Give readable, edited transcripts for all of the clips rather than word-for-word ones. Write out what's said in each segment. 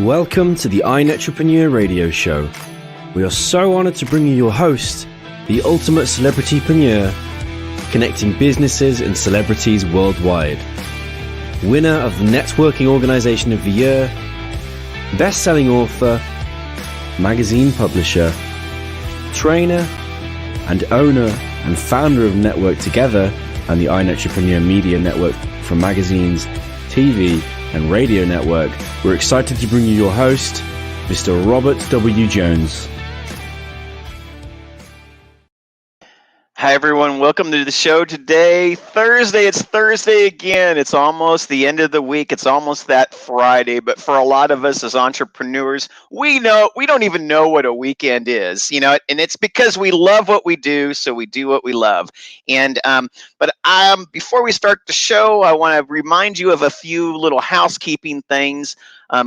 Welcome to the iNetrepreneur Radio Show. We are so honored to bring you your host, the ultimate celebritypreneur, connecting businesses and celebrities worldwide. Winner of the Networking Organization of the Year, best-selling author, magazine publisher, trainer, and owner and founder of Network Together and the iNetrepreneur Media Network from magazines, TV, and radio network, we're excited to bring you your host, Mr. Robert W. Jones. Hi, everyone. Welcome to the show today. Thursday. It's Thursday again. It's almost the end of the week. It's almost that Friday. But for a lot of us as entrepreneurs, we don't even know what a weekend is, and it's because we love what we do. So we do what we love. And before we start the show, I want to remind you of a few little housekeeping things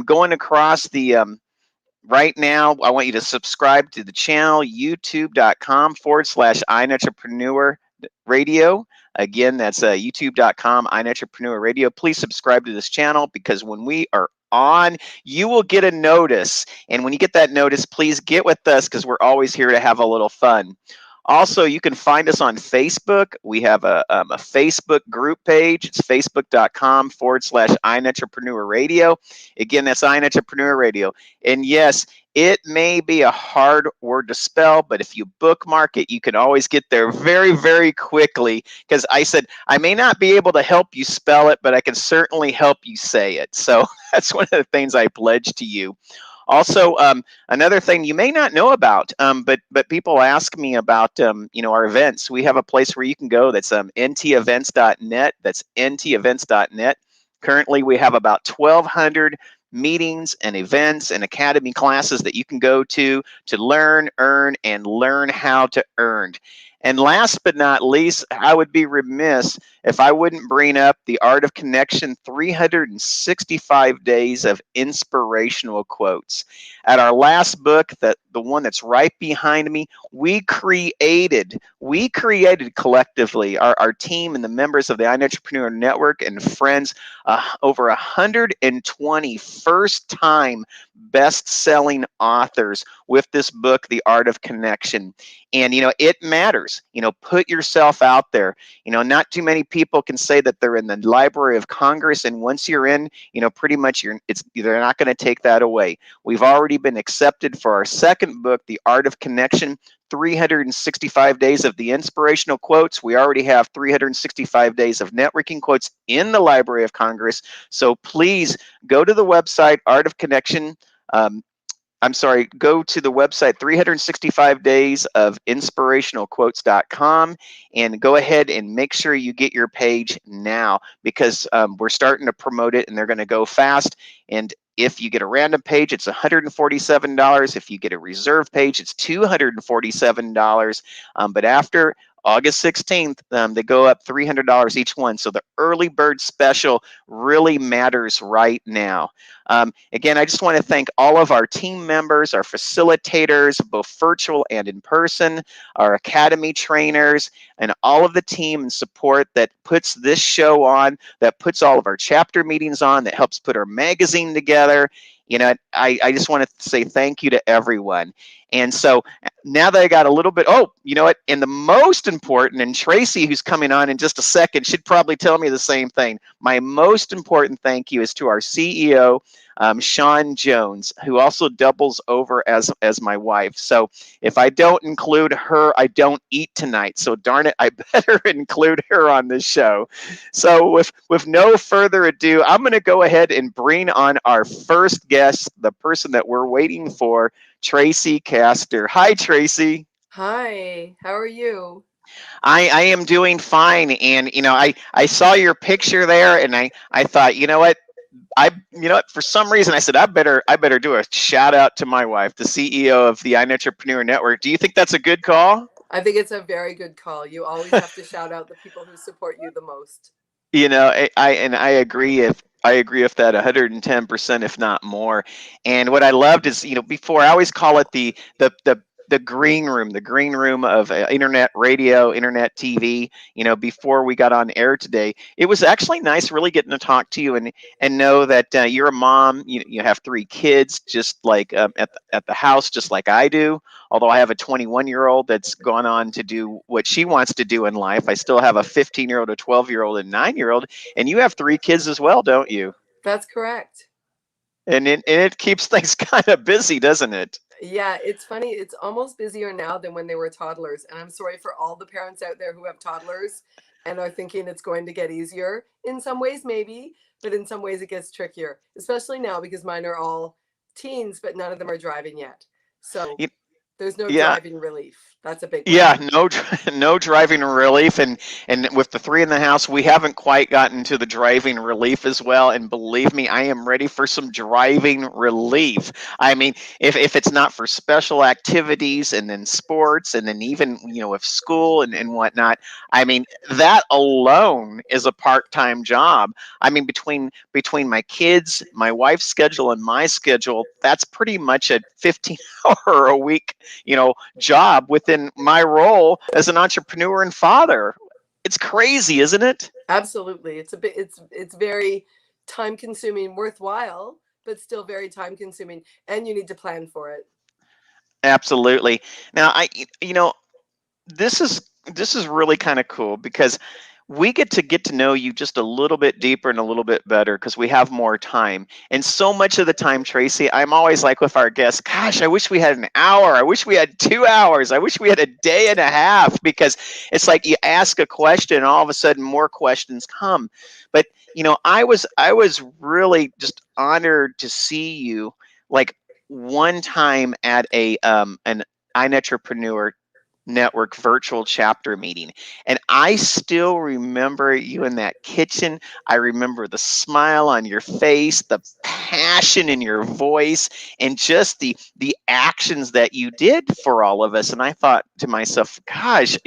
going across the right now. I want you to subscribe to the channel, youtube.com/iNetrepreneur Radio. Again, that's youtube.com iNetrepreneur Radio. Please subscribe to this channel because when we are on, you will get a notice. And when you get that notice, please get with us because we're always here to have a little fun. Also, you can find us on Facebook. We have a Facebook group page. It's facebook.com/iNetrepreneur Radio. Again, that's iNetrepreneur Radio. And yes, it may be a hard word to spell, but if you bookmark it, you can always get there very, very quickly. Because I said, I may not be able to help you spell it, but I can certainly help you say it. So that's one of the things I pledge to you. Also, another thing you may not know about, but people ask me about, our events. We have a place where you can go. That's ntevents.net. That's ntevents.net. Currently, we have about 1,200 meetings and events and academy classes that you can go to learn, earn, and learn how to earn. And last but not least, I would be remiss if I wouldn't bring up the Art of Connection 365 Days of Inspirational Quotes. At our last book, the one that's right behind me, we created collectively, our team and the members of the iNetrepreneur Network and friends, over 120 first-time best-selling authors with this book, The Art of Connection. And, it matters. Put yourself out there. Not too many people can say that they're in the Library of Congress. And once you're in, pretty much they're not going to take that away. We've already been accepted for our second book, The Art of Connection, 365 Days of the Inspirational Quotes. We already have 365 Days of Networking Quotes in the Library of Congress. So please go to the website, Art of Connection. Go to the website 365 Days of Inspirationalquotes.com and go ahead and make sure you get your page now because we're starting to promote it and they're going to go fast. And if you get a random page, it's $147. If you get a reserve page, it's $247. But after August 16th, they go up $300 each one. So the early bird special really matters right now. Again, I just want to thank all of our team members, our facilitators, both virtual and in person, our academy trainers, and all of the team and support that puts this show on, that puts all of our chapter meetings on, that helps put our magazine together. I just want to say thank you to everyone. And so now that I got a little bit, and the most important, and Tracey, who's coming on in just a second, should probably tell me the same thing. My most important thank you is to our CEO, Sean Jones, who also doubles over as my wife. So if I don't include her, I don't eat tonight. So darn it, I better include her on this show. So with no further ado, I'm going to go ahead and bring on our first guest, the person that we're waiting for, Tracey Kaster. Hi, Tracey. Hi, how are you? I am doing fine. And, I saw your picture there and I thought, for some reason I said, I better do a shout out to my wife, the CEO of the iNetrepreneur Network. Do you think that's a good call? I think it's a very good call. You always have to shout out the people who support you the most. I agree with that 110%, if not more. And what I loved is, before I always call it the the green room of internet radio, internet TV, before we got on air today. It was actually nice really getting to talk to you and know that you're a mom. You have three kids, just like at the house, just like I do. Although I have a 21-year-old that's gone on to do what she wants to do in life, I still have a 15-year-old, a 12-year-old, and 9-year-old. And you have three kids as well, don't you? That's correct. And it keeps things kind of busy, doesn't it? Yeah, it's funny. It's almost busier now than when they were toddlers. And I'm sorry for all the parents out there who have toddlers and are thinking it's going to get easier. In some ways, maybe, but in some ways, it gets trickier, especially now because mine are all teens, but none of them are driving yet. So Y- there's no Yeah, driving relief. That's a big yeah, problem. no driving relief, and with the three in the house, we haven't quite gotten to the driving relief as well. And believe me, I am ready for some driving relief. I mean, if it's not for special activities and then sports and then even with school and whatnot, I mean that alone is a part-time job. I mean between my kids, my wife's schedule, and my schedule, that's pretty much a 15-hour a week job within my role as an entrepreneur and father. It's crazy, isn't it? Absolutely. It's very time consuming, worthwhile, but still very time consuming. And you need to plan for it. Absolutely. Now, this is really kind of cool because we get to know you just a little bit deeper and a little bit better because we have more time. And so much of the time, Tracy, I'm always like with our guests, gosh, I wish we had an hour. I wish we had 2 hours. I wish we had a day and a half, because it's like you ask a question and all of a sudden more questions come. But I was really just honored to see you, like, one time at an iNetrepreneur Network virtual chapter meeting. And I still remember you in that kitchen. I remember the smile on your face, the passion in your voice, and just the actions that you did for all of us. And I thought to myself, gosh,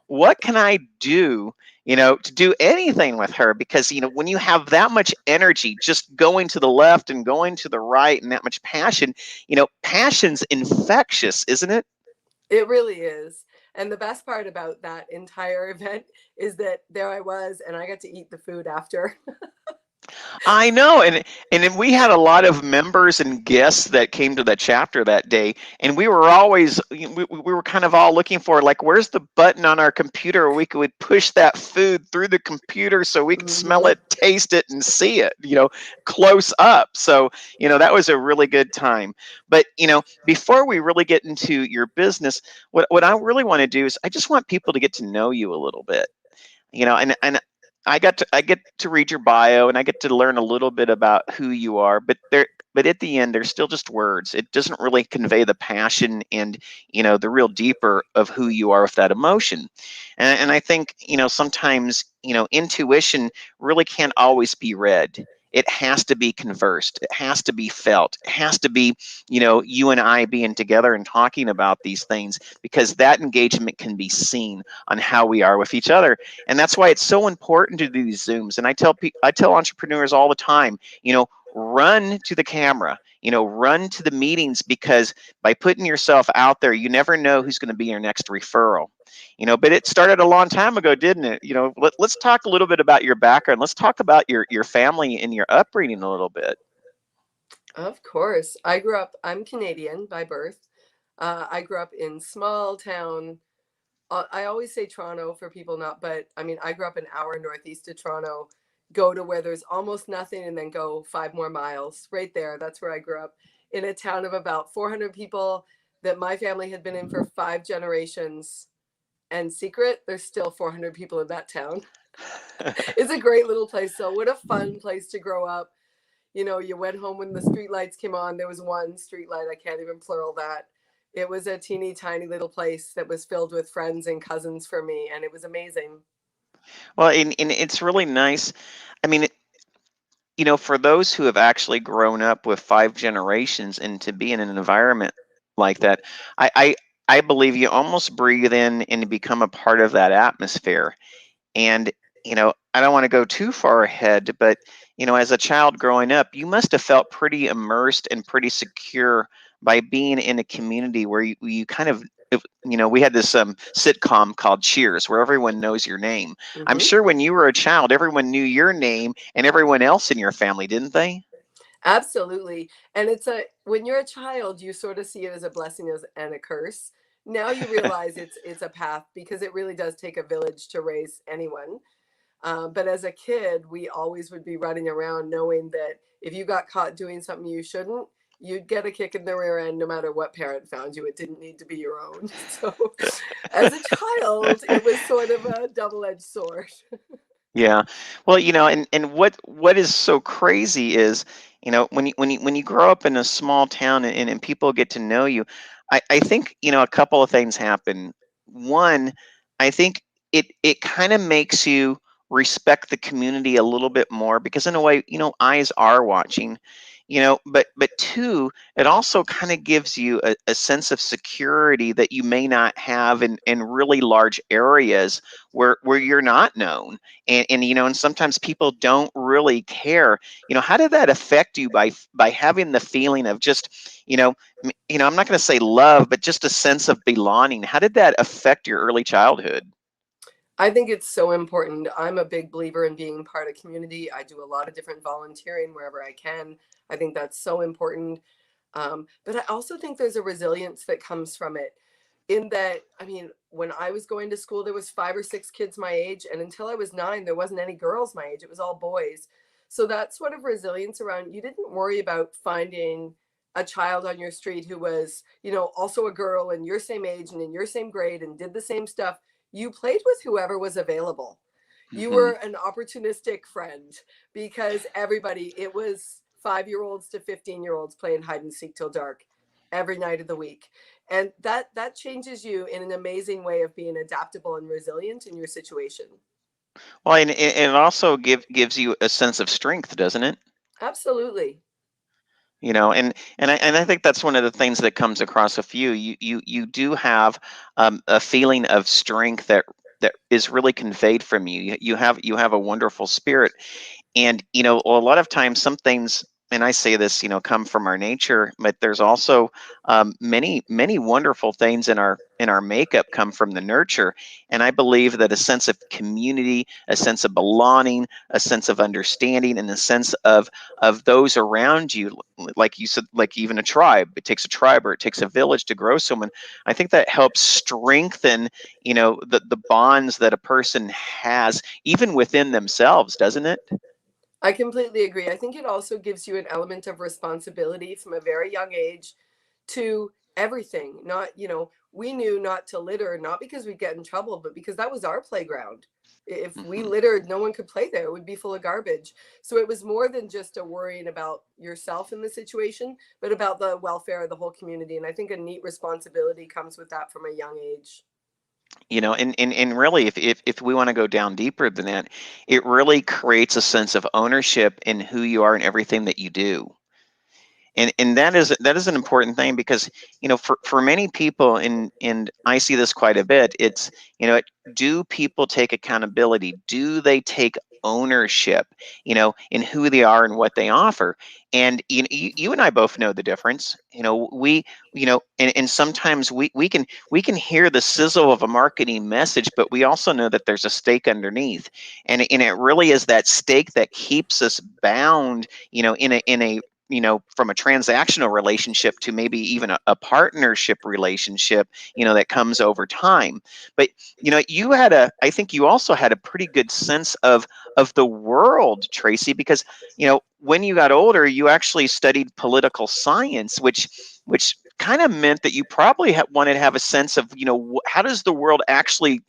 what can I do? To do anything with her, because when you have that much energy just going to the left and going to the right and that much passion, passion's infectious, isn't it? It really is. And the best part about that entire event is that there I was and I got to eat the food after. I know, and then we had a lot of members and guests that came to that chapter that day, and we were always we were kind of all looking for, like, where's the button on our computer where we could push that food through the computer so we could smell Hmm. it, taste it, and see it, close up. So that was a really good time. But before we really get into your business, what I really want to do is I just want people to get to know you a little bit, and I get to read your bio and I get to learn a little bit about who you are, but at the end they're still just words. It doesn't really convey the passion and the real deeper of who you are with that emotion. And I think sometimes intuition really can't always be read. It has to be conversed. It has to be felt. It has to be you and I being together and talking about these things, because that engagement can be seen on how we are with each other. And that's why it's so important to do these Zooms. And I tell entrepreneurs all the time, run to the camera, run to the meetings, because by putting yourself out there, you never know who's going to be your next referral. But it started a long time ago, didn't it? Let's talk a little bit about your background. Let's talk about your family and your upbringing a little bit. Of course. I'm Canadian by birth. I grew up in small town. I always say Toronto for people not, but I mean, I grew up an hour northeast of Toronto, go to where there's almost nothing and then go 5 more miles right there. That's where I grew up, in a town of about 400 people that my family had been in for 5 generations. And secret, there's still 400 people in that town. It's a great little place. So, what a fun place to grow up. You went home when the street lights came on. There was one street light. I can't even plural that. It was a teeny tiny little place that was filled with friends and cousins for me, and it was amazing. Well, and it's really nice. I mean, for those who have actually grown up with five generations and to be in an environment like that, I, I, I believe you almost breathe in and become a part of that atmosphere. And, I don't want to go too far ahead, but, as a child growing up, you must have felt pretty immersed and pretty secure by being in a community where you kind of, we had this sitcom called Cheers, where everyone knows your name. I'm Hmm. sure when you were a child, everyone knew your name and everyone else in your family, didn't they? Absolutely. And when you're a child, you sort of see it as a blessing and a curse. Now you realize it's a path, because it really does take a village to raise anyone. But as a kid, we always would be running around knowing that if you got caught doing something you shouldn't, you'd get a kick in the rear end no matter what parent found you. It didn't need to be your own. So as a child, it was sort of a double-edged sword. Yeah. Well, and what is so crazy is, when you grow up in a small town, and people get to know you, I think, a couple of things happen. One, I think it kind of makes you respect the community a little bit more, because in a way, eyes are watching, but two, it also kind of gives you a sense of security that you may not have in really large areas where you're not known, and sometimes people don't really care. How did that affect you by having the feeling of just, I'm not going to say love, but just a sense of belonging? How did that affect your early childhood? I think it's so important. I'm a big believer in being part of community. I do a lot of different volunteering wherever I can. I think that's so important. But I also think there's a resilience that comes from it. In that, I mean, when I was going to school, there was 5 or 6 kids my age, and until I was 9, there wasn't any girls my age. It was all boys. So that sort of resilience around, you didn't worry about finding a child on your street who was, also a girl and your same age and in your same grade and did the same stuff. You played with whoever was available. You Hmm. were an opportunistic friend, because it was 5-year-olds to 15-year-olds playing hide and seek till dark every night of the week. And that changes you in an amazing way of being adaptable and resilient in your situation. Well, and it also gives you a sense of strength, doesn't it? Absolutely. And I think that's one of the things that comes across with you. You do have a feeling of strength that is really conveyed from you. You have a wonderful spirit, and a lot of times some things, and I say this, come from our nature, but there's also many wonderful things in our makeup come from the nurture. And I believe that a sense of community, a sense of belonging, a sense of understanding, and a sense of those around you, like you said, like even a tribe, it takes a tribe or it takes a village to grow someone. I think that helps strengthen the bonds that a person has even within themselves, doesn't it? I completely agree. I think it also gives you an element of responsibility from a very young age to everything. Not, we knew not to litter, not because we'd get in trouble, but because that was our playground. If we Hmm. littered, no one could play there. It would be full of garbage. So it was more than just a worrying about yourself in the situation, but about the welfare of the whole community. And I think a neat responsibility comes with that from a young age. And really, if we want to go down deeper than that, it really creates a sense of ownership in who you are and everything that you do. And that is an important thing, because for many people, and I see this quite a bit, it's, do people take accountability? Do they take ownership, in who they are and what they offer? And you and I both know the difference. And sometimes we can hear the sizzle of a marketing message, but we also know that there's a stake underneath, and it really is that stake that keeps us bound, in a from a transactional relationship to maybe even a partnership relationship, that comes over time. But I think you also had a pretty good sense of the world, Tracy, because when you got older, you actually studied political science, which kind of meant that you probably wanted to have a sense of, how does the world actually,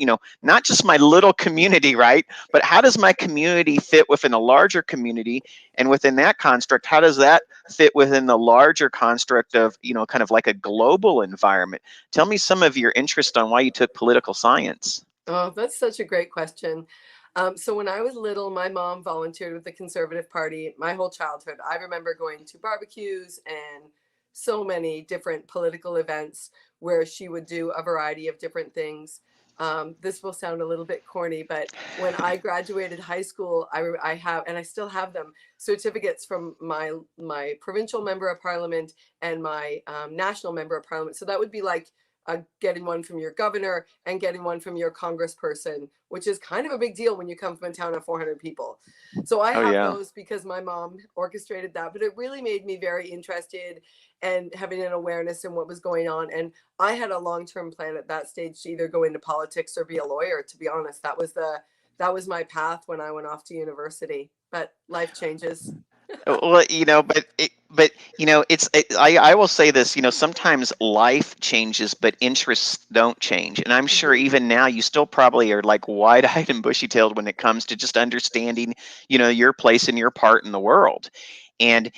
not just my little community, right? But how does my community fit within a larger community? And within that construct, how does that fit within the larger construct of, kind of like a global environment? Tell me some of your interest on why you took political science. Oh, that's such a great question. So when I was little, my mom volunteered with the Conservative Party my whole childhood. I remember going to barbecues and so many different political events where she would do a variety of different things. This will sound a little bit corny, but when I graduated high school, I have, and I still have them, certificates from my provincial member of parliament and my national member of parliament. So that would be like getting one from your governor and getting one from your congressperson, which is kind of a big deal when you come from a town of 400 people. So I Oh have yeah. those because my mom orchestrated that, but it really made me very interested and having an awareness in what was going on. And I had a long-term plan at that stage to either go into politics or be a lawyer. To be honest, that was my path when I went off to university. But life changes. Well, I will say this, sometimes life changes, but interests don't change. And I'm sure Mm-hmm. even now you still probably are like wide-eyed and bushy-tailed when it comes to just understanding, your place and your part in the world. And,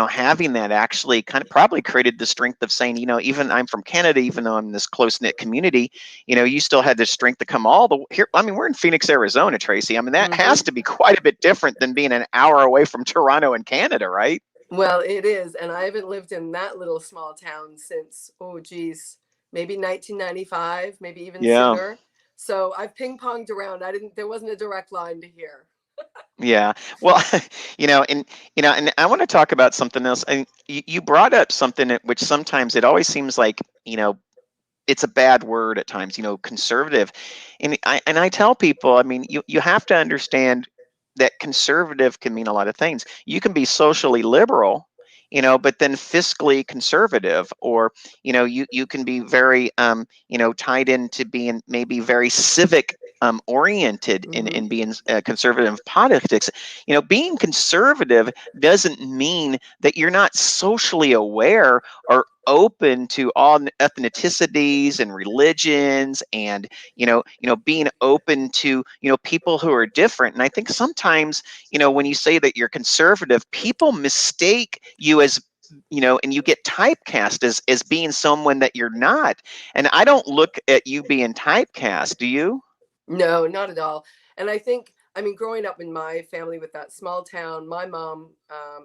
having that actually kind of probably created the strength of saying, even I'm from Canada, even though I'm in this close-knit community, you still had the strength to come all the here. I mean, we're in Phoenix, Arizona, Tracy. I mean, that has Mm-hmm. to be quite a bit different than being an hour away from Toronto in Canada, right? Well, it is, and I haven't lived in that little small town since, oh geez, maybe 1995, maybe even Yeah. sooner. So I've ping ponged around. There wasn't a direct line to here. Yeah. Well, and I want to talk about something else. And you brought up something which sometimes it always seems like, it's a bad word at times, conservative. And I tell people, I mean, you have to understand that conservative can mean a lot of things. You can be socially liberal, but then fiscally conservative, or you can be very tied into being maybe very civic oriented Mm-hmm. in being conservative politics. Being conservative doesn't mean that you're not socially aware or open to all ethnicities and religions, and being open to people who are different. And I think sometimes when you say that you're conservative, people mistake you as and you get typecast as being someone that you're not. And I don't look at you being typecast. Do you? No, not at all. And I think, I mean, growing up in my family with that small town, my mom,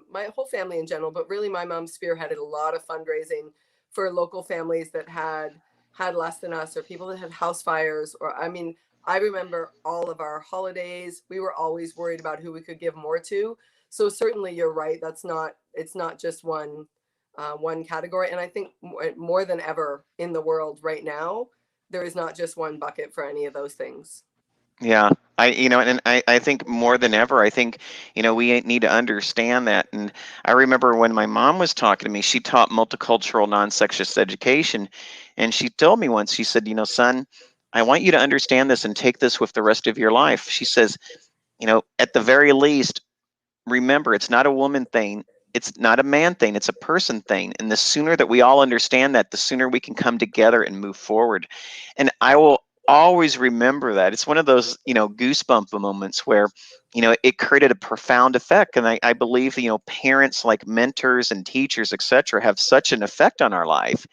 my whole family in general, but really my mom spearheaded a lot of fundraising for local families that had less than us, or people that had house fires. Or, I mean, I remember all of our holidays. We were always worried about who we could give more to. So certainly you're right. It's not just one category. And I think more than ever in the world right now, there is not just one bucket for any of those things. Yeah, and I think more than ever, I think, we need to understand that. And I remember when my mom was talking to me, she taught multicultural, non-sexist education. And she told me once, she said, son, I want you to understand this and take this with the rest of your life. She says, at the very least, remember, it's not a woman thing. It's not a man thing. It's a person thing. And the sooner that we all understand that, the sooner we can come together and move forward. And I will always remember that. It's one of those, goosebump moments where, it created a profound effect. And I believe, parents like mentors and teachers, etc., have such an effect on our life.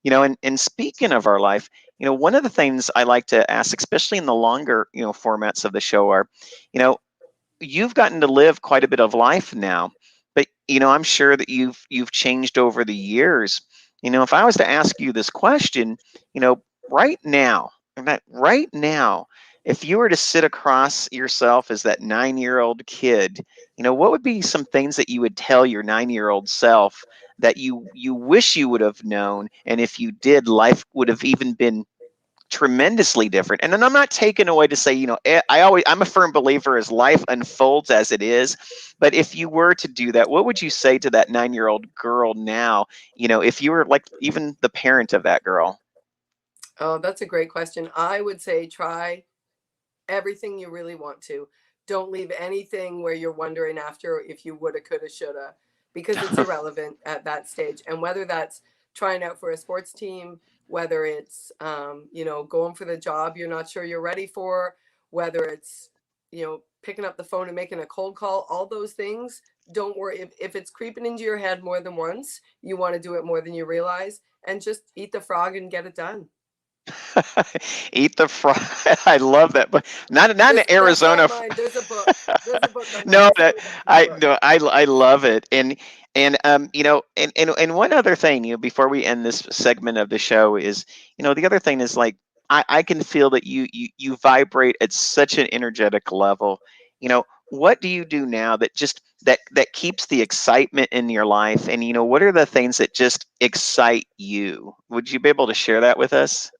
And speaking of our life, one of the things I like to ask, especially in the longer, formats of the show are, you know, you've gotten to live quite a bit of life now, but I'm sure that you've changed over the years. If I was to ask you this question, right now, right now, if you were to sit across yourself as that 9-year-old kid, what would be some things that you would tell your 9-year-old self that you wish you would have known, and if you did, life would have even been tremendously different. And then I'm not taking away to say, I'm a firm believer as life unfolds as it is. But if you were to do that, what would you say to that 9-year-old girl now? If you were like even the parent of that girl? Oh, that's a great question. I would say try everything you really want to. Don't leave anything where you're wondering after if you woulda, coulda, shoulda, because it's irrelevant at that stage. And whether that's trying out for a sports team, whether it's going for the job you're not sure you're ready for, whether it's picking up the phone and making a cold call, all those things. Don't worry if it's creeping into your head more than once. You want to do it more than you realize, and just eat the frog and get it done. Eat the frog. I love that, but not in That's Arizona. not mine. There's a book. There's a book on that. No, It's a really good I book. no, I love it. And one other thing, before we end this segment of the show is, the other thing is like, I can feel that you vibrate at such an energetic level. What do you do now that just that keeps the excitement in your life? And what are the things that just excite you? Would you be able to share that with us?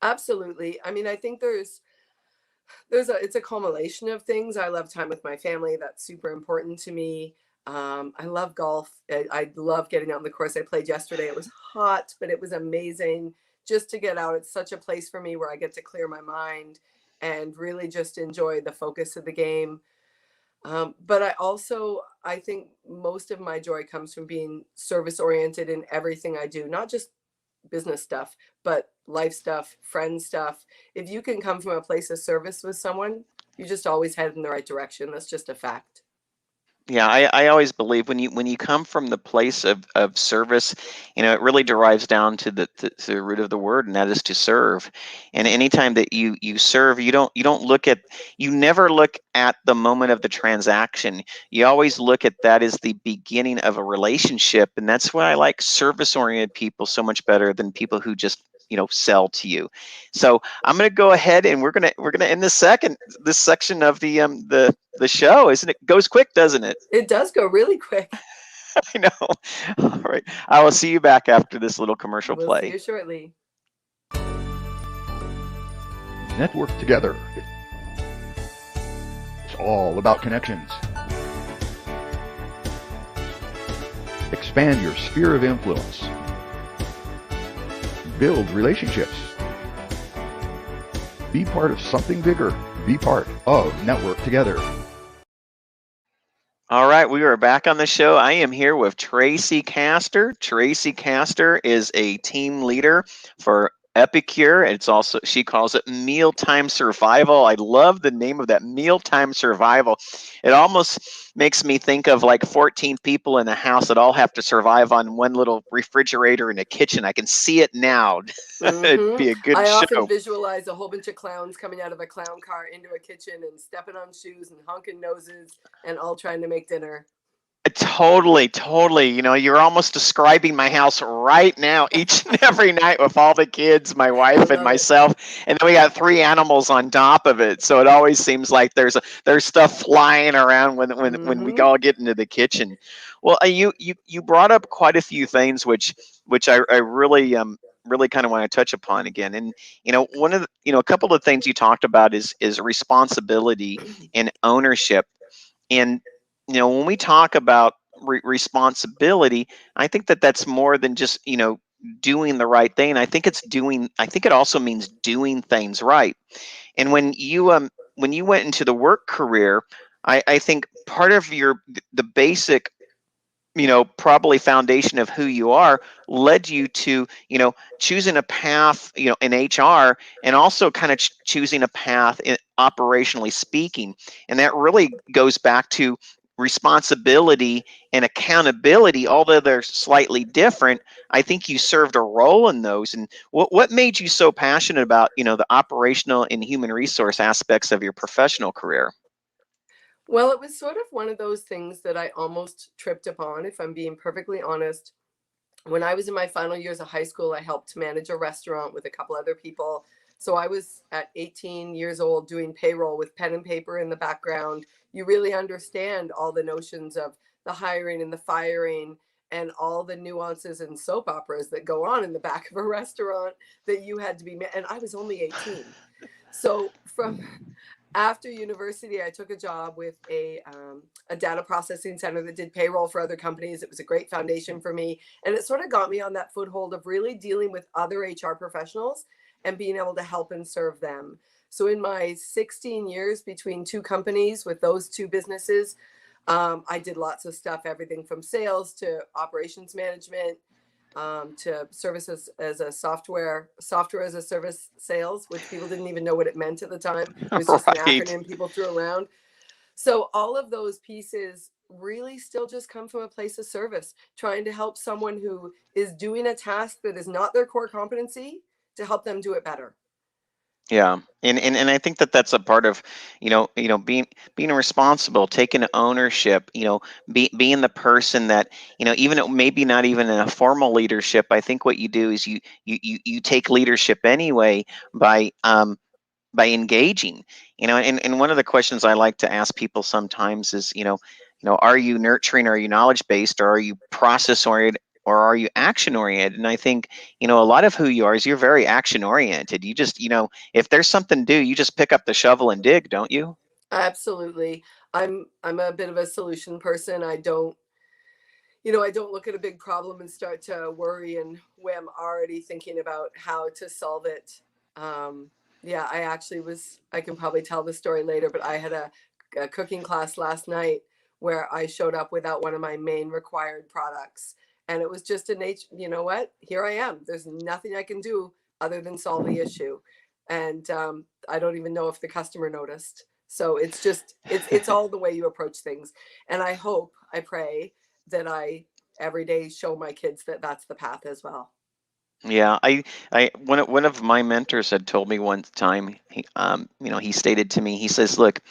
Absolutely. I mean, I think it's a culmination of things. I love time with my family. That's super important to me. I love golf. I love getting out on the course. I played yesterday. It was hot, but it was amazing just to get out. It's such a place for me where I get to clear my mind and really just enjoy the focus of the game. But I think most of my joy comes from being service oriented in everything I do, not just business stuff, but life stuff, friend stuff. If you can come from a place of service with someone, you just always head in the right direction. That's just a fact. Yeah, I always believe when you come from the place of service, it really derives down to the root of the word, and that is to serve. And anytime that you serve, you never look at the moment of the transaction. You always look at that as the beginning of a relationship, and that's why I like service-oriented people so much better than people who just sell to you. So I'm going to go ahead and we're gonna end this section of the show. Isn't it? Goes quick, doesn't it? It does go really quick. I know. All right. I will see you back after this little commercial We'll see play. you shortly. Network together. It's all about connections. Expand your sphere of influence. Build relationships. Be part of something bigger. Be part of Network Together. All right, we are back on the show. I am here with Tracey Kaster. Tracey Kaster is a team leader for Epicure. She calls it mealtime survival. I love the name of that, mealtime survival. It almost makes me think of like 14 people in a house that all have to survive on one little refrigerator in a kitchen. I can see it now. It'd be a good I show. often visualize a whole bunch of clowns coming out of a clown car into a kitchen and stepping on shoes and honking noses and all trying to make dinner. Totally, totally. You're almost describing my house right now, each and every night with all the kids, my wife and myself, and then we got 3 animals on top of it. So it always seems like there's stuff flying around when we all get into the kitchen. Well, you brought up quite a few things which I really kind of want to touch upon again. And one of a couple of things you talked about is responsibility and ownership. And when we talk about responsibility, I think that that's more than just doing the right thing. I think it also means doing things right. And when you went into the work career, I think part of the basic probably foundation of who you are led you to choosing a path in HR, and also kind of choosing a path operationally speaking. And that really goes back to responsibility and accountability. Although they're slightly different, I think you served a role in those. And what made you so passionate about the operational and human resource aspects of your professional career? Well, it was sort of one of those things that I almost tripped upon, if I'm being perfectly honest. When I was in my final years of high school, I helped manage a restaurant with a couple other people. So I was at 18 years old doing payroll with pen and paper in the background. You really understand all the notions of the hiring and the firing and all the nuances and soap operas that go on in the back of a restaurant that you had to be. And I was only 18. So from after university, I took a job with a data processing center that did payroll for other companies. It was a great foundation for me. And it sort of got me on that foothold of really dealing with other HR professionals and being able to help and serve them. So in my 16 years between 2 companies with those 2 businesses, I did lots of stuff, everything from sales to operations management, to services as a software as a service sales, which people didn't even know what it meant at the time. It was just an acronym people threw around. So all of those pieces really still just come from a place of service, trying to help someone who is doing a task that is not their core competency to help them do it better. Yeah. And I think that that's a part of, being responsible, taking ownership, being the person that, even maybe not even in a formal leadership. I think what you do is you take leadership anyway by by engaging, and one of the questions I like to ask people sometimes is, are you nurturing, are you knowledge based, or are you process oriented, or are you action oriented? And I think, a lot of who you are is you're very action oriented. You just, if there's something to do, you just pick up the shovel and dig, don't you? Absolutely. I'm a bit of a solution person. I don't look at a big problem and start to worry and when I'm already thinking about how to solve it. Yeah, I can probably tell the story later, but I had a cooking class last night where I showed up without one of my main required products. And it was just a nature, you know what? Here I am. There's nothing I can do other than solve the issue. And I don't even know if the customer noticed. So it's all the way you approach things. And I pray that I every day show my kids that that's the path as well. Yeah, one of my mentors had told me one time. He stated to me, he says, "Look,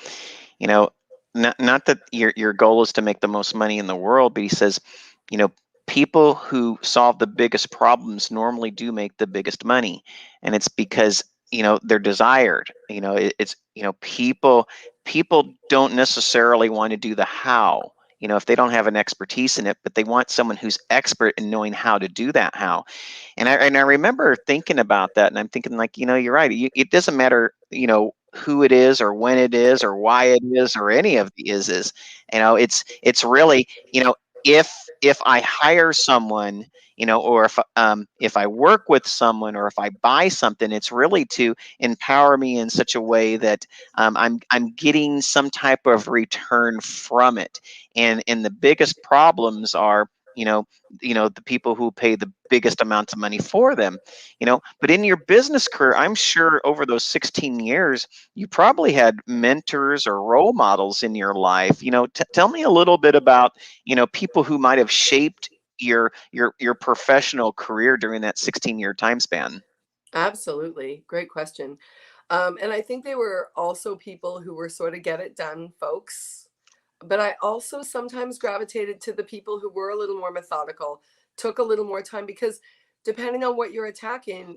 you know, not that your goal is to make the most money in the world, but he says, you know, people who solve the biggest problems normally do make the biggest money, and it's because they're desired. It's people don't necessarily want to do the how. If they don't have an expertise in it, but they want someone who's expert in knowing how to do that how. And I remember thinking about that, and I'm thinking, like, you're right. It doesn't matter, who it is or when it is or why it is or any of the is. It's really, if I hire someone, or if I work with someone, or if I buy something, it's really to empower me in such a way that I'm getting some type of return from it. And the biggest problems are, the people who pay the biggest amounts of money for them. But in your business career, I'm sure over those 16 years you probably had mentors or role models in your life. Tell me a little bit about, people who might have shaped your professional career during that 16-year time span. Absolutely. Great question. And I think they were also people who were sort of get it done folks. But I also sometimes gravitated to the people who were a little more methodical, took a little more time because depending on what you're attacking,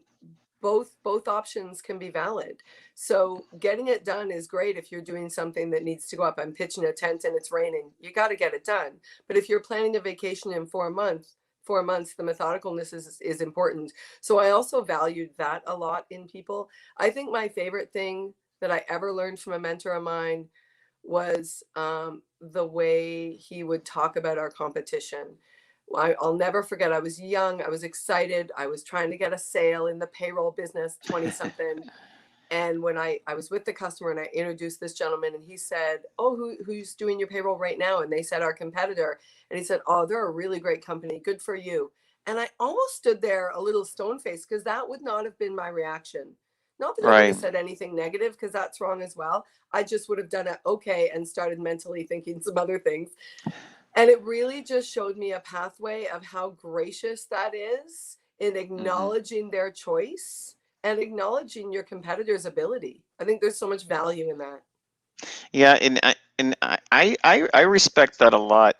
both options can be valid. So getting it done is great if you're doing something that needs to go up. I'm pitching a tent and it's raining. You got to get it done. But if you're planning a vacation in 4 months, the methodicalness is important. So I also valued that a lot in people. I think my favorite thing that I ever learned from a mentor of mine was the way he would talk about our competition. I'll never forget. I was young. I was excited. I was trying to get a sale in the payroll business, 20 something. And when I was with the customer and I introduced this gentleman and he said, "Oh, who's doing your payroll right now?" And they said, "Our competitor." And he said, "Oh, they're a really great company. Good for you." And I almost stood there a little stone faced because that would not have been my reaction. Not that I would Right. have said anything negative because that's wrong as well. I just would have done it okay and started mentally thinking some other things. And it really just showed me a pathway of how gracious that is in Hmm. acknowledging their choice and acknowledging your competitor's ability. I think there's so much value in that. Yeah, and I respect that a lot.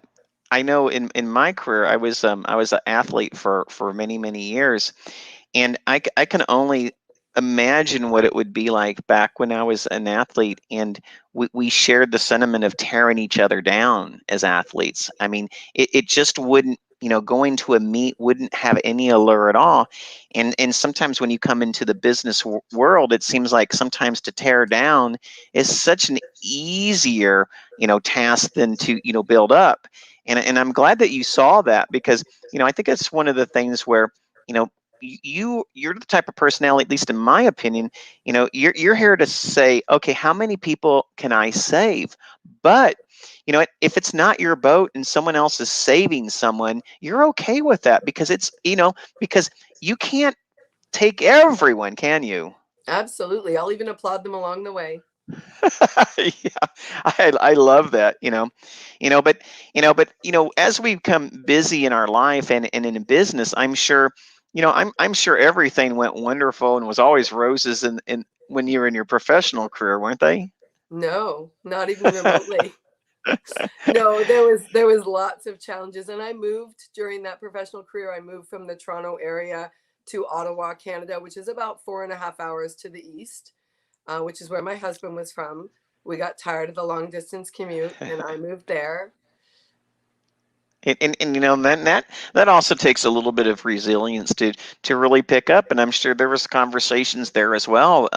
I know in my career, I was an athlete for many many years, and I can only imagine what it would be like back when I was an athlete, and we shared the sentiment of tearing each other down as athletes. I mean, it just wouldn't, going to a meet wouldn't have any allure at all. And sometimes when you come into the business world, it seems like sometimes to tear down is such an easier, task than to, build up. And I'm glad that you saw that, because, I think it's one of the things where, you know, you're the type of personality, at least in my opinion, you're here to say, okay, how many people can I save? But if it's not your boat and someone else is saving someone, you're okay with that, because because you can't take everyone, can you? Absolutely. I'll even applaud them along the way. Yeah, I love that, but as we become busy in our life and in business, I'm sure everything went wonderful and was always roses when you were in your professional career, weren't they? No, not even remotely. No, there was lots of challenges, and I moved during that professional career. I moved from the Toronto area to Ottawa, Canada, which is about 4.5 hours to the east, which is where my husband was from. We got tired of the long distance commute, and I moved there. And you know, that also takes a little bit of resilience to really pick up. And I'm sure there was conversations there as well.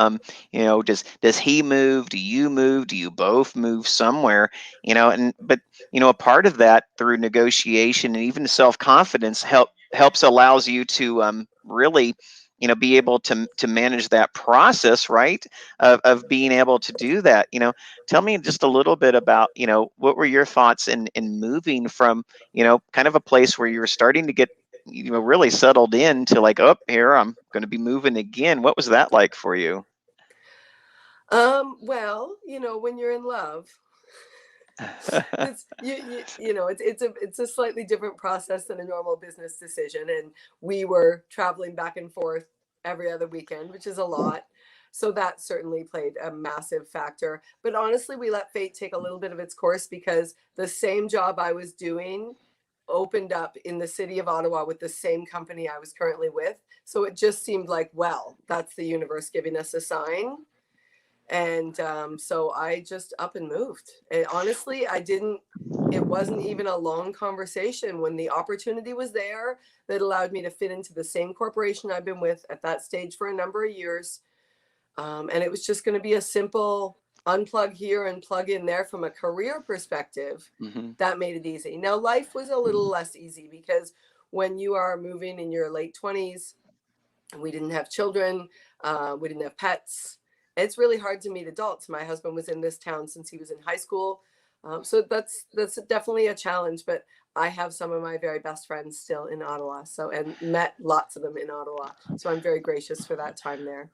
You know, does he move? Do you move? Do you both move somewhere? You know, but you know, a part of that through negotiation and even self-confidence helps allows you to really, you know, be able to manage that process, right? Of being able to do that. You know, tell me just a little bit about, you know, what were your thoughts in moving from, you know, kind of a place where you were starting to get, you know, really settled in to like, oh, here I'm going to be moving again. What was that like for you? Well, when you're in love, it's a slightly different process than a normal business decision. And we were traveling back and forth every other weekend, which is a lot. So that certainly played a massive factor. But honestly, we let fate take a little bit of its course, because the same job I was doing opened up in the city of Ottawa with the same company I was currently with. So it just seemed like, well, that's the universe giving us a sign. And so I just up and moved. And honestly, it wasn't even a long conversation when the opportunity was there that allowed me to fit into the same corporation I've been with at that stage for a number of years. And it was just going to be a simple unplug here and plug in there from a career perspective. Hmm. That made it easy. Now, life was a little less easy, because when you are moving in your late 20s, we didn't have children, we didn't have pets. It's really hard to meet adults. My husband was in this town since he was in high school. So that's definitely a challenge, but I have some of my very best friends still in Ottawa, and met lots of them in Ottawa. So I'm very gracious for that time there.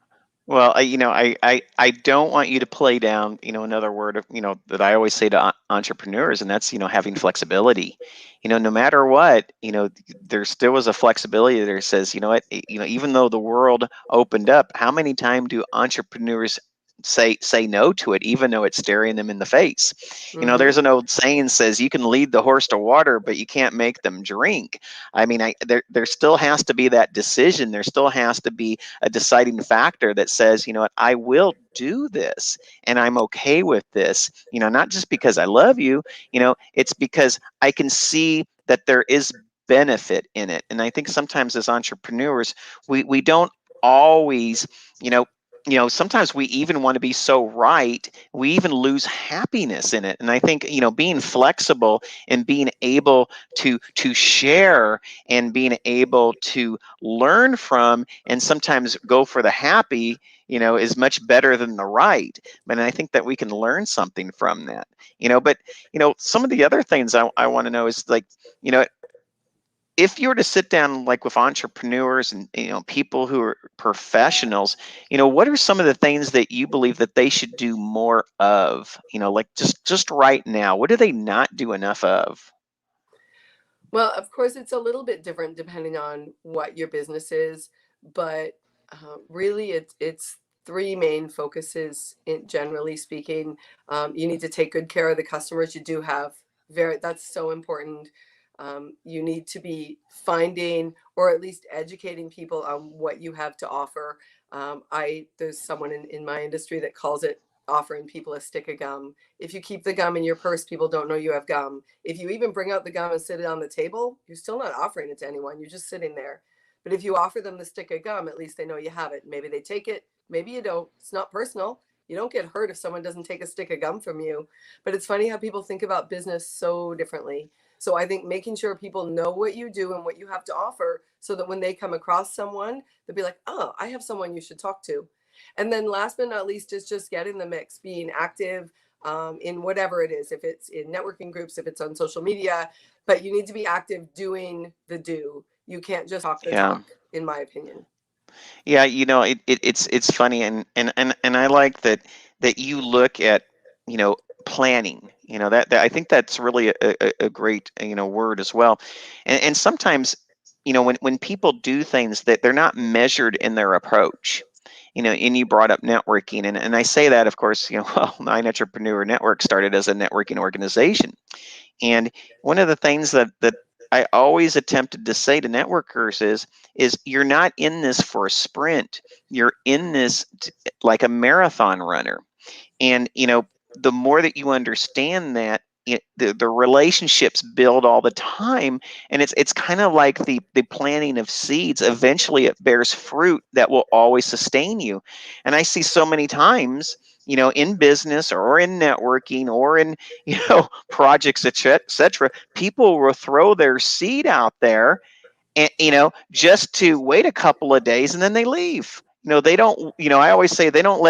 Well, I don't want you to play down, you know, another word of, you know, that I always say to entrepreneurs, and that's, you know, having flexibility. You know, no matter what, you know, there still was a flexibility there that says, you know what, you know, even though the world opened up, how many times do entrepreneurs say no to it, even though it's staring them in the face? You know, Mm-hmm. there's an old saying says you can lead the horse to water, but you can't make them drink. I mean, there still has to be that decision. There still has to be a deciding factor that says, you know what, I will do this and I'm okay with this, you know, not just because I love you, you know, it's because I can see that there is benefit in it. And I think sometimes as entrepreneurs, we don't always, you know, sometimes we even want to be so right, we even lose happiness in it. And I think, you know, being flexible and being able to share and being able to learn from and sometimes go for the happy, you know, is much better than the right. And I think that we can learn something from that, you know. But, you know, some of the other things I want to know is like, you know, if you were to sit down like with entrepreneurs and, you know, people who are professionals, you know, what are some of the things that you believe that they should do more of, you know, like just right now, what do they not do enough of? Well, of course, it's a little bit different depending on what your business is, but really, it's three main focuses. Generally speaking, you need to take good care of the customers you do have. That's so important. You need to be finding, or at least educating people on what you have to offer. There's someone in my industry that calls it offering people a stick of gum. If you keep the gum in your purse, people don't know you have gum. If you even bring out the gum and sit it on the table, you're still not offering it to anyone. You're just sitting there. But if you offer them the stick of gum, at least they know you have it. Maybe they take it, maybe you don't. It's not personal. You don't get hurt if someone doesn't take a stick of gum from you. But it's funny how people think about business so differently. So I think making sure people know what you do and what you have to offer, so that when they come across someone, they'll be like, oh, I have someone you should talk to. And then last but not least is just get in the mix, being active in whatever it is, if it's in networking groups, if it's on social media, but you need to be active doing the do. You can't just talk the Yeah. talk, in my opinion. Yeah, you know, it's funny, and I like that you look at, you know, planning. You know, that I think that's really a great, you know, word as well. And sometimes, you know, when people do things that they're not measured in their approach. and you brought up networking, and I say that, of course, well, Nine Entrepreneur Network started as a networking organization. And one of the things that I always attempted to say to networkers is you're not in this for a sprint. You're in this like a marathon runner. And the more that you understand that, the relationships build all the time, and it's kind of like the planting of seeds. Eventually it bears fruit that will always sustain you. And I see so many times, in business or in networking or in projects, etc., people will throw their seed out there, and just to wait a couple of days, and then they leave. They don't, I always say they don't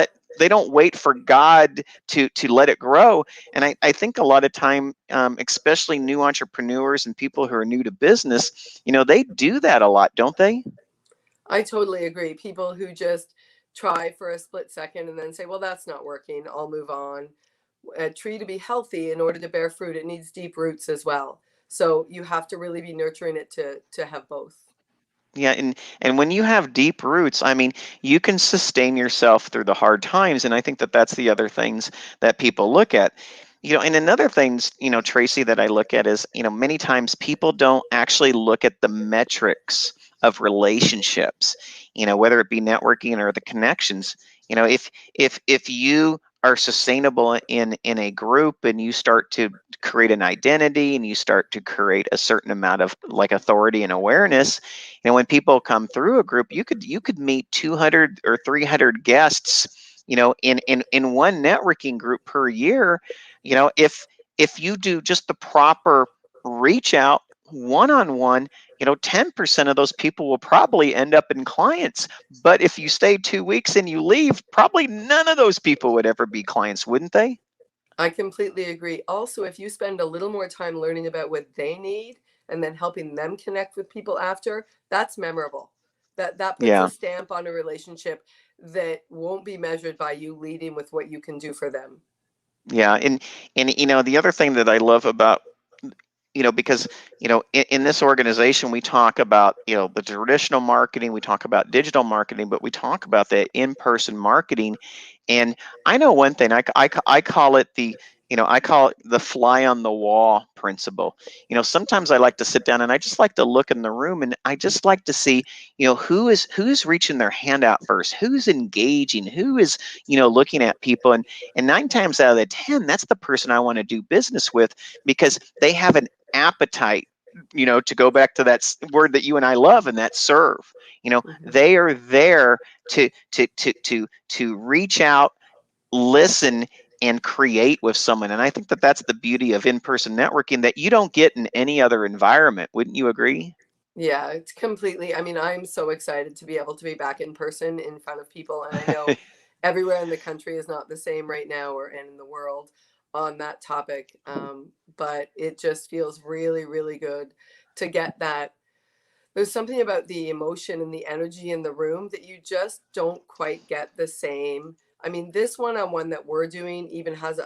wait for God to let it grow. And I think a lot of time, especially new entrepreneurs and people who are new to business, they do that a lot, don't they? I totally agree. People who just try for a split second and then say, well, that's not working, I'll move on. A tree to be healthy, in order to bear fruit, it needs deep roots as well. So you have to really be nurturing it to have both. Yeah, and when you have deep roots, I mean, you can sustain yourself through the hard times, and I think that that's the other things that people look at. And another things, Tracy, that I look at is, many times people don't actually look at the metrics of relationships, whether it be networking or the connections. If you are sustainable in a group, and you start to create an identity, and you start to create a certain amount of like authority and awareness, when people come through a group, you could meet 200 or 300 guests, in one networking group per year. If you do just the proper reach out one-on-one, 10% of those people will probably end up in clients. But if you stay 2 weeks and you leave, probably none of those people would ever be clients, wouldn't they? I completely agree. Also, if you spend a little more time learning about what they need and then helping them connect with people after, that's memorable. That puts a Yeah. stamp on a relationship that won't be measured by you leading with what you can do for them. Yeah, and the other thing that I love about, because in this organization we talk about the traditional marketing, we talk about digital marketing, but we talk about the in-person marketing. And I know one thing, I call it the fly on the wall principle. Sometimes I like to sit down and I just like to look in the room, and I just like to see who's reaching their hand out first, who's engaging, who is looking at people. And 9 times out of the 10, that's the person I want to do business with, because they have an appetite, to go back to that word that you and I love, and that serve. Mhm. They are there to reach out, listen, and create with someone. And I think that that's the beauty of in-person networking that you don't get in any other environment. Wouldn't you agree? Yeah, it's completely. I mean, I'm so excited to be able to be back in person in front of people. And I know everywhere in the country is not the same right now, or in the world, on that topic. But it just feels really, really good to get that. There's something about the emotion and the energy in the room that you just don't quite get the same. I mean, this one-on-one that we're doing even has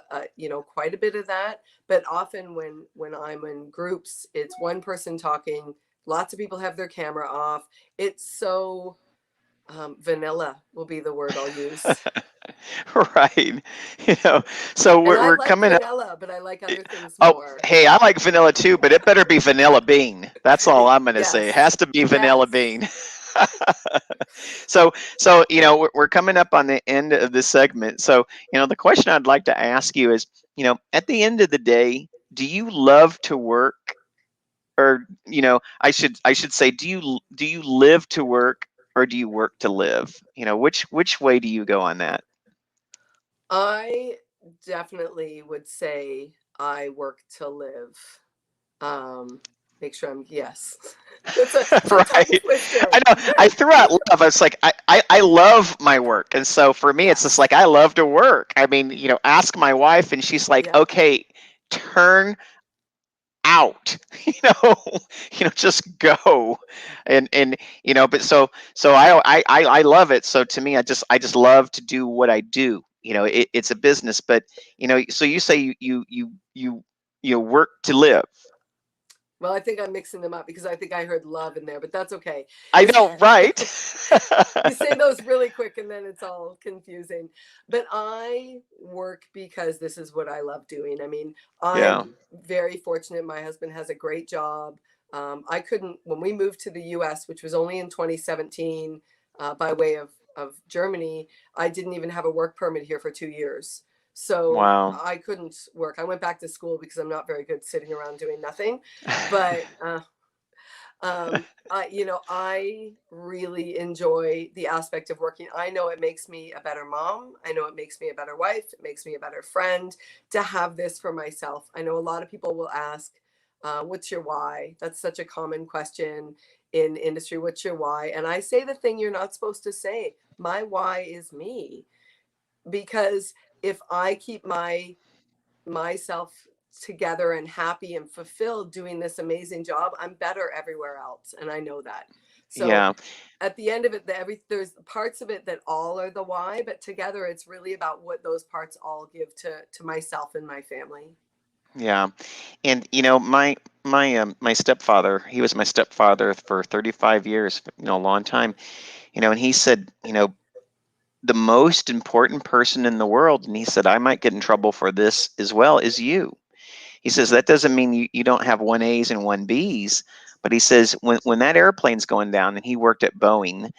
quite a bit of that. But often when I'm in groups, it's one person talking. Lots of people have their camera off. It's so vanilla will be the word I'll use. Right. So And I we're like coming up. vanilla, but I like other things Oh, more. hey, I like vanilla too, but it better be vanilla bean. That's all I'm going to say. It Yes. has to be vanilla Yes. bean. So we're coming up on the end of this segment. So the question I'd like to ask you is, at the end of the day, do you love to work, or I should say, do you live to work, or do you work to live? Which way do you go on that? I definitely would say I work to live. Um, Make sure I'm yes. It's a tongue Right. I twister. know. I threw out love. I was like, I love my work. And so for me, it's just Yes. like, I love to work. I mean, ask my wife, and she's like, Yep. okay, turn out, just go. And but so I love it. So to me, I just love to do what I do. It's a business, but so you say you work to live. Well, I think I'm mixing them up because I think I heard love in there, but that's okay. I know, right? You say those really quick and then it's all confusing. But I work because this is what I love doing. I mean, Yeah. I'm very fortunate. My husband has a great job. I couldn't, when we moved to the US, which was only in 2017, by way of Germany, I didn't even have a work permit here for 2 years. So Wow. I couldn't work. I went back to school because I'm not very good sitting around doing nothing. But I really enjoy the aspect of working. I know it makes me a better mom. I know it makes me a better wife. It makes me a better friend to have this for myself. I know a lot of people will ask, what's your why? That's such a common question in industry. What's your why? And I say the thing you're not supposed to say. My why is me. Because if I keep myself together and happy and fulfilled doing this amazing job, I'm better everywhere else, and I know that. So Yeah. at the end of it, there's parts of it that all are the why, but together it's really about what those parts all give to myself and my family. Yeah. And my stepfather, he was my stepfather for 35 years, a long time. And he said, the most important person in the world, and he said, I might get in trouble for this as well, is you. He says that doesn't mean you don't have 1As and 1Bs, but he says when that airplane's going down, and he worked at Boeing,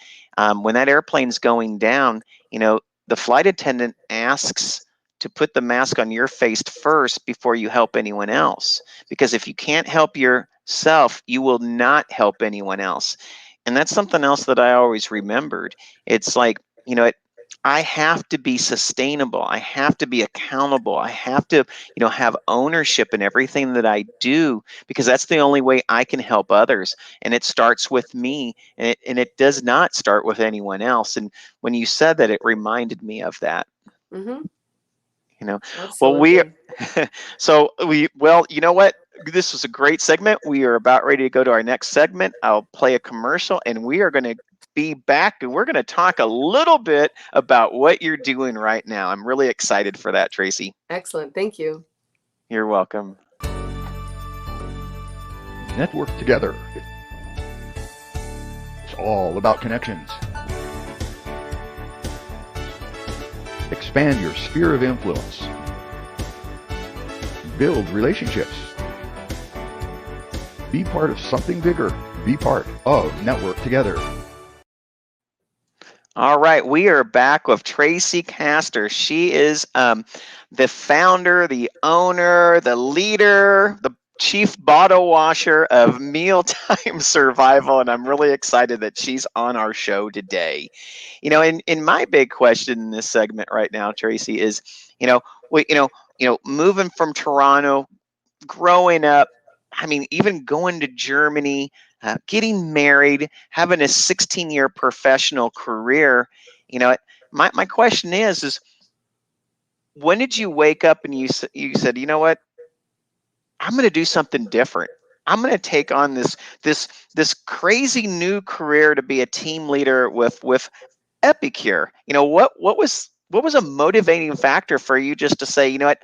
when that airplane's going down, the flight attendant asks to put the mask on your face first before you help anyone else. Because if you can't help yourself, you will not help anyone else. And that's something else that I always remembered. It's like, I have to be sustainable. I have to be accountable. I have to, have ownership in everything that I do, because that's the only way I can help others. And it starts with me, and it does not start with anyone else. And when you said that, it reminded me of that. Mm-hmm. You know, well, Absolutely. well, you know what? This was a great segment. We are about ready to go to our next segment. I'll play a commercial, and we are going to be back, and we're going to talk a little bit about what you're doing right now. I'm really excited for that, Tracey. Excellent. Thank you. You're welcome. Network together. It's all about connections. Expand your sphere of influence. Build relationships. Be part of something bigger. Be part of Network Together. All right, we are back with Tracey Kaster. She is the founder, the owner, the leader, the chief bottle washer of Mealtime Survival, and I'm really excited that she's on our show today. In my big question in this segment right now, Tracey, is moving from Toronto, growing up, I mean, even going to Germany, getting married, having a 16-year professional career. My question is when did you wake up and you said, you know what, I'm going to do something different. I'm going to take on this crazy new career to be a team leader with Epicure. What was a motivating factor for you just to say, you know what,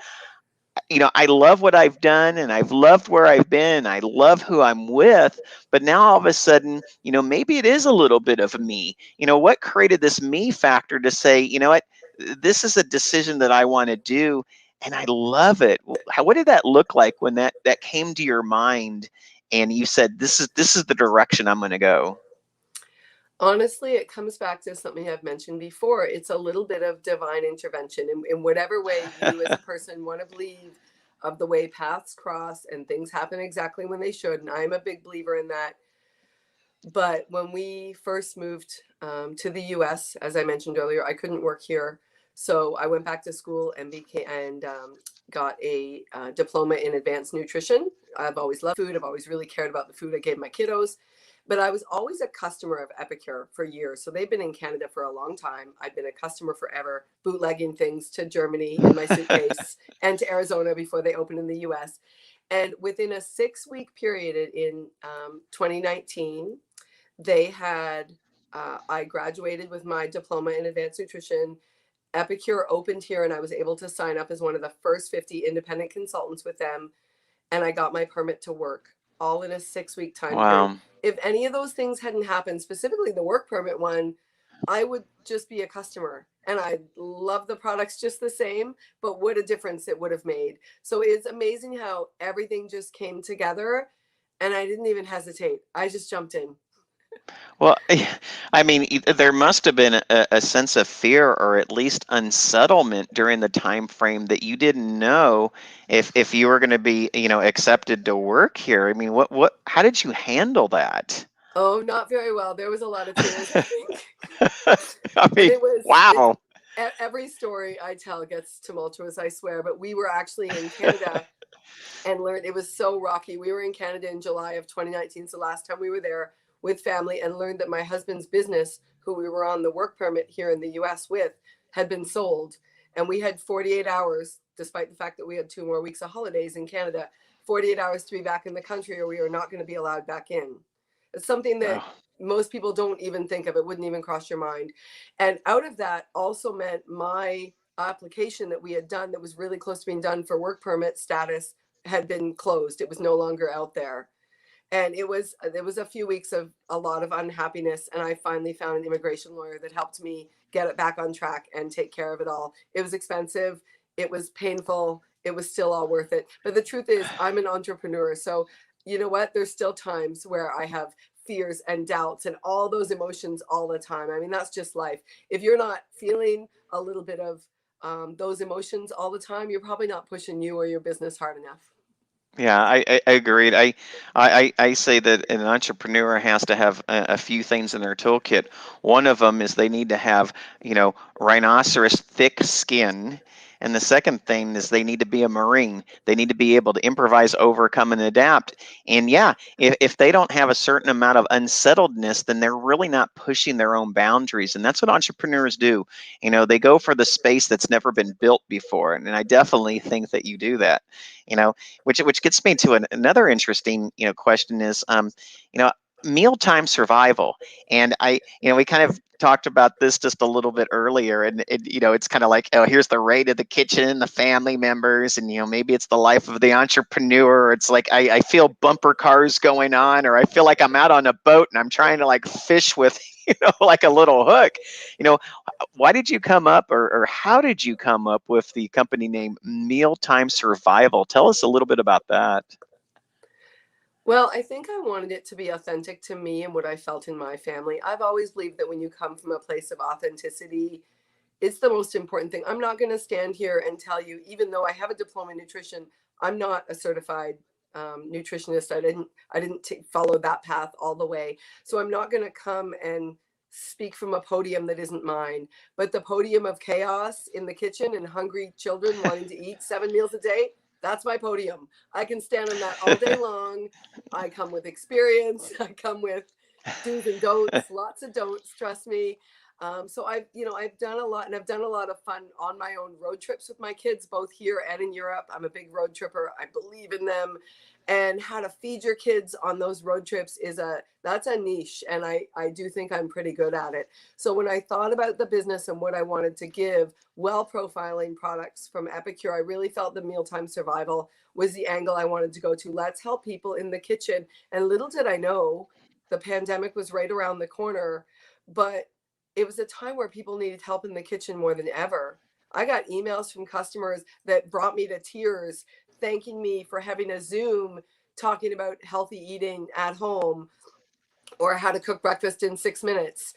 I love what I've done, and I've loved where I've been. I love who I'm with, but now all of a sudden, maybe it is a little bit of me. What created this me factor to say, you know what, this is a decision that I want to do, and I love it. What did that look like when that came to your mind, and you said, this is the direction I'm going to go? Honestly, it comes back to something I've mentioned before. It's a little bit of divine intervention in whatever way you as a person want to believe of the way paths cross and things happen exactly when they should. And I'm a big believer in that. But when we first moved to the US, as I mentioned earlier, I couldn't work here. So I went back to school and got a diploma in advanced nutrition. I've always loved food. I've always really cared about the food I gave my kiddos. But I was always a customer of Epicure for years. So they've been in Canada for a long time. I've been a customer forever, bootlegging things to Germany in my suitcase and to Arizona before they opened in the US. And within a 6-week period in 2019, they had, I graduated with my diploma in advanced nutrition. Epicure opened here, and I was able to sign up as one of the first 50 independent consultants with them. And I got my permit to work. all in a 6-week time period. Wow. If any of those things hadn't happened, specifically the work permit one, I would just be a customer and I love the products just the same, but what a difference it would have made. So it's amazing how everything just came together and I didn't even hesitate. I just jumped in. Well, I mean, there must have been a sense of fear or at least unsettlement during the time frame that you didn't know if you were going to be, accepted to work here. I mean, how did you handle that? Oh, not very well. There was a lot of tears, I think. I And mean, wow. every story I tell gets tumultuous, I swear. But we were actually in Canada and learned it was so rocky. We were in Canada in July of 2019. So last time we were there with family and learned that my husband's business, who we were on the work permit here in the US with, had been sold. And we had 48 hours, despite the fact that we had 2 more weeks of holidays in Canada, 48 hours to be back in the country or we are not going to be allowed back in. It's something that Oh, most people don't even think of. It wouldn't even cross your mind. And out of that also meant my application that we had done that was really close to being done for work permit status had been closed. It was no longer out there. And it was a few weeks of a lot of unhappiness. And I finally found an immigration lawyer that helped me get it back on track and take care of it all. It was expensive. It was painful. It was still all worth it. But the truth is, I'm an entrepreneur. So you know what? There's still times where I have fears and doubts and all those emotions all the time. I mean, that's just life. If you're not feeling a little bit of those emotions all the time, you're probably not pushing you or your business hard enough. yeah, I agreed. I say that an entrepreneur has to have a few things in their toolkit. One of them is they need to have, rhinoceros thick skin. And the second thing is they need to be a Marine. They need to be able to improvise, overcome, and adapt. And yeah, if they don't have a certain amount of unsettledness, then they're really not pushing their own boundaries. And that's what entrepreneurs do. They go for the space that's never been built before. And I definitely think that you do that. You know, which gets me to another interesting question is mealtime survival. And we kind of talked about this just a little bit earlier, and it's kind of like, oh, here's the rate of the kitchen, the family members, and maybe it's the life of the entrepreneur. It's like I feel bumper cars going on, or I feel like I'm out on a boat and I'm trying to like fish with like a little hook. you know why did you come up, or how did you come up with the company name Mealtime Survival? Tell us a little bit about that. Well, I think I wanted it to be authentic to me and what I felt in my family. I've always believed that when you come from a place of authenticity, it's the most important thing. I'm not going to stand here and tell you, even though I have a diploma in nutrition, I'm not a certified nutritionist. I didn't follow that path all the way. So I'm not going to come and speak from a podium that isn't mine. But the podium of chaos in the kitchen and hungry children wanting to eat 7 meals a day, that's my podium. I can stand on that all day long. I come with experience. I come with do's and don'ts, lots of don'ts, trust me. So I've done a lot, and I've done a lot of fun on my own road trips with my kids, both here and in Europe. I'm a big road tripper. I believe in them, and how to feed your kids on those road trips that's a niche, and I do think I'm pretty good at it. So when I thought about the business and what I wanted to give, well profiling products from Epicure, I really felt the mealtime survival was the angle I wanted to go to. Let's help people in the kitchen. And little did I know, the pandemic was right around the corner, but it was a time where people needed help in the kitchen more than ever. I got emails from customers that brought me to tears, thanking me for having a Zoom talking about healthy eating at home or how to cook breakfast in 6 minutes,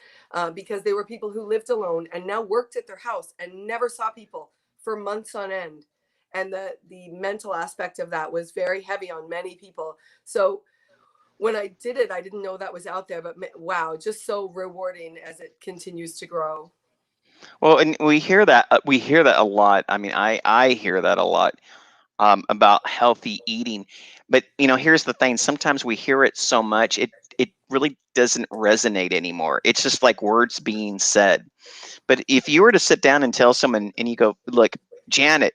because they were people who lived alone and now worked at their house and never saw people for months on end. And the mental aspect of that was very heavy on many people. So when I did it, I didn't know that was out there, but wow, just so rewarding as it continues to grow. Well, and we hear that a lot. I mean, I hear that a lot, about healthy eating. But here's the thing: sometimes we hear it so much, it really doesn't resonate anymore. It's just like words being said. But if you were to sit down and tell someone, and you go, look, Janet,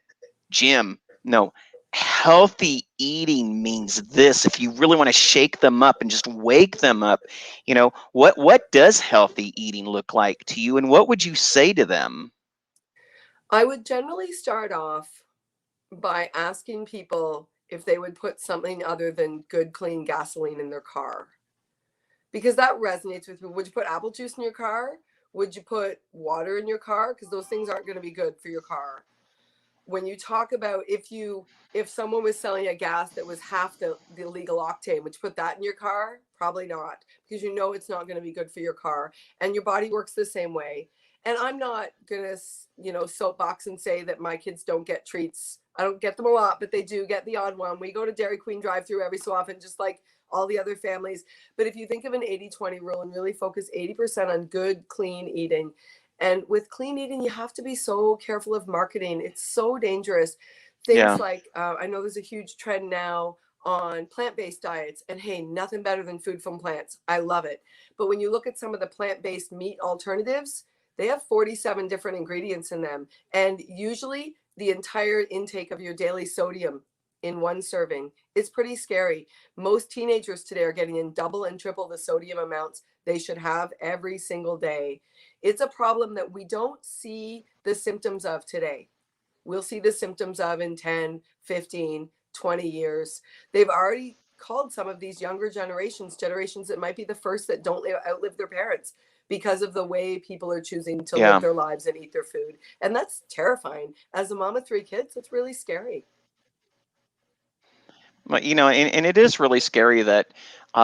Jim, no, healthy eating means this. If you really want to shake them up and just wake them up, what does healthy eating look like to you, and what would you say to them? I would generally start off by asking people if they would put something other than good, clean gasoline in their car. Because that resonates with me. Would you put apple juice in your car? Would you put water in your car? Because those things aren't going to be good for your car. When you talk about if someone was selling a gas that was half the legal octane, would you put that in your car? Probably not, because you know it's not going to be good for your car. And your body works the same way. And I'm not going to, soapbox and say that my kids don't get treats. I don't get them a lot, but they do get the odd one. We go to Dairy Queen drive-through every so often, just like all the other families. But if you think of an 80-20 rule and really focus 80% on good, clean eating, and with clean eating, you have to be so careful of marketing. It's so dangerous. Things like, I know there's a huge trend now on plant-based diets, and hey, nothing better than food from plants. I love it. But when you look at some of the plant-based meat alternatives, they have 47 different ingredients in them. And usually the entire intake of your daily sodium in one serving is pretty scary. Most teenagers today are getting in double and triple the sodium amounts they should have every single day. It's a problem that we don't see the symptoms of today. We'll see the symptoms of in 10, 15, 20 years. They've already called some of these younger generations that might be the first that don't outlive their parents because of the way people are choosing to live their lives and eat their food. And that's terrifying. As a mom of 3 kids, it's really scary. Well, and it is really scary that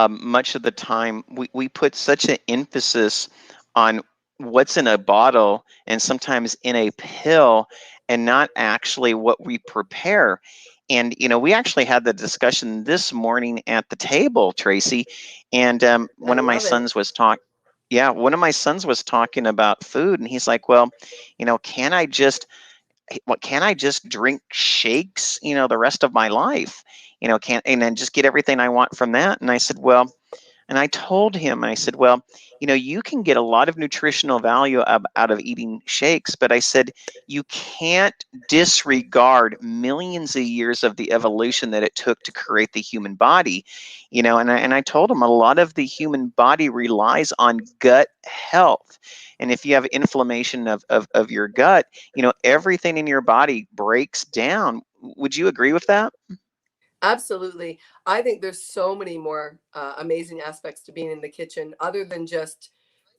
much of the time we put such an emphasis on what's in a bottle and sometimes in a pill and not actually what we prepare. And, we actually had the discussion this morning at the table, Tracey, and one of my sons was one of my sons was talking about food, and he's like, well, can I just drink shakes, the rest of my life, and then just get everything I want from that? And I said, well, and I told him, I said, well, you can get a lot of nutritional value out of eating shakes, but I said, you can't disregard millions of years of the evolution that it took to create the human body, and I told him a lot of the human body relies on gut health. And if you have inflammation of your gut, everything in your body breaks down. Would you agree with that? Absolutely. I think there's so many more amazing aspects to being in the kitchen other than just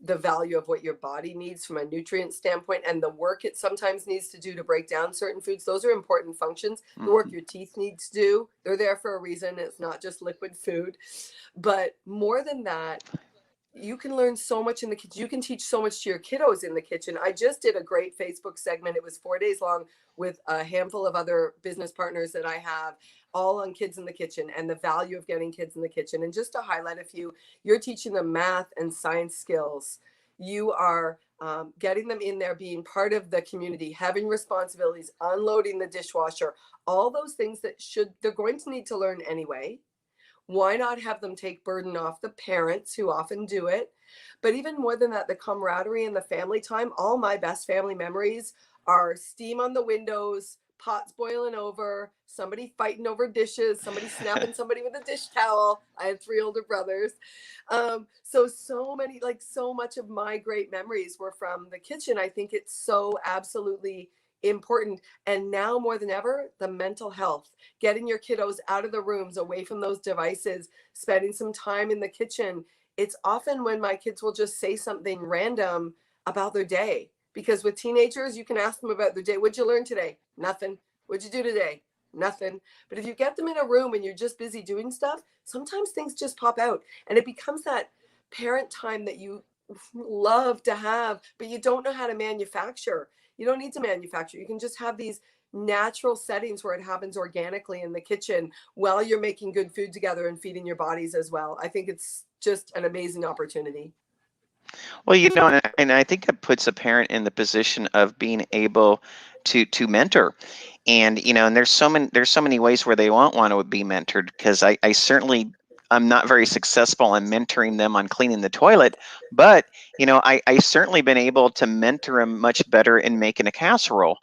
the value of what your body needs from a nutrient standpoint and the work it sometimes needs to do to break down certain foods. Those are important functions. The work your teeth need to do, they're there for a reason. It's not just liquid food. But more than that, you can learn so much in the kitchen. You can teach so much to your kiddos in the kitchen. I just did a great Facebook segment. It was 4 days long with a handful of other business partners that I have, all on kids in the kitchen and the value of getting kids in the kitchen. And just to highlight a few, you're teaching them math and science skills. You are getting them in there, being part of the community, having responsibilities, unloading the dishwasher, all those things that they're going to need to learn anyway. Why not have them take burden off the parents who often do it? But even more than that, the camaraderie and the family time. All my best family memories are steam on the windows, pots boiling over, somebody fighting over dishes, somebody snapping somebody with a dish towel. I had 3 older brothers. So much of my great memories were from the kitchen. I think it's so absolutely important. And now more than ever, the mental health, getting your kiddos out of the rooms, away from those devices, spending some time in the kitchen. It's often when my kids will just say something random about their day, because with teenagers, you can ask them about their day. What'd you learn today? Nothing. What'd you do today? Nothing. But if you get them in a room and you're just busy doing stuff, sometimes things just pop out, and it becomes that parent time that you love to have, but you don't know how to manufacture. You don't need to manufacture. You can just have these natural settings where it happens organically in the kitchen while you're making good food together and feeding your bodies as well. I think it's just an amazing opportunity. Well, and I think that puts a parent in the position of being able to mentor. And and there's so many ways where they won't want to be mentored, because I certainly, I'm not very successful in mentoring them on cleaning the toilet, but I certainly been able to mentor them much better in making a casserole.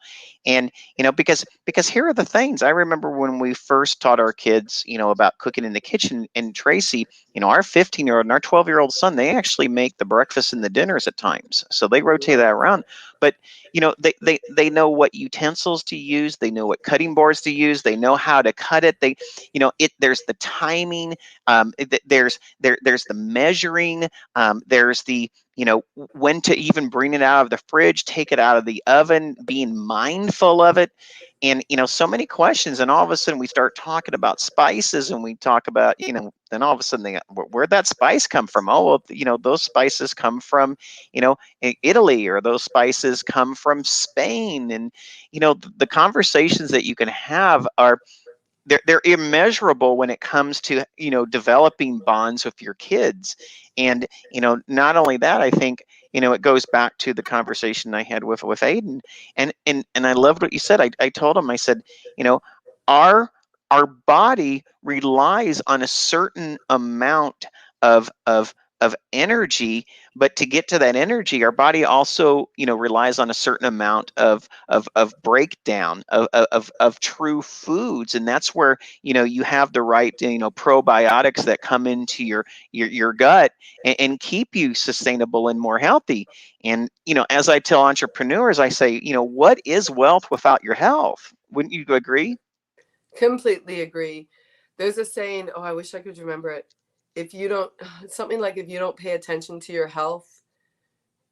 And because here are the things. I remember when we first taught our kids, about cooking in the kitchen. And Tracy, our 15-year-old and our 12-year-old son, they actually make the breakfast and the dinners at times, so they rotate that around. But they know what utensils to use, they know what cutting boards to use, they know how to cut it. There's the timing, there's the measuring, there's the when to even bring it out of the fridge, take it out of the oven, being mindful of it. And so many questions, and all of a sudden we start talking about spices, and we talk about, then all of a sudden where'd that spice come from? Oh, well, those spices come from Italy, or those spices come from Spain. And the conversations that you can have are, they're immeasurable when it comes to developing bonds with your kids. And not only that, I think it goes back to the conversation I had with Aiden. And I loved what you said. I told him, I said, our our body relies on a certain amount of energy, but to get to that energy, our body also relies on a certain amount of breakdown of true foods. And that's where you have the right probiotics that come into your gut, and keep you sustainable and more healthy. And as I tell entrepreneurs, I say, what is wealth without your health? Wouldn't you agree? Completely agree. There's a saying, oh, I wish I could remember it. If you don't, something like, if you don't pay attention to your health,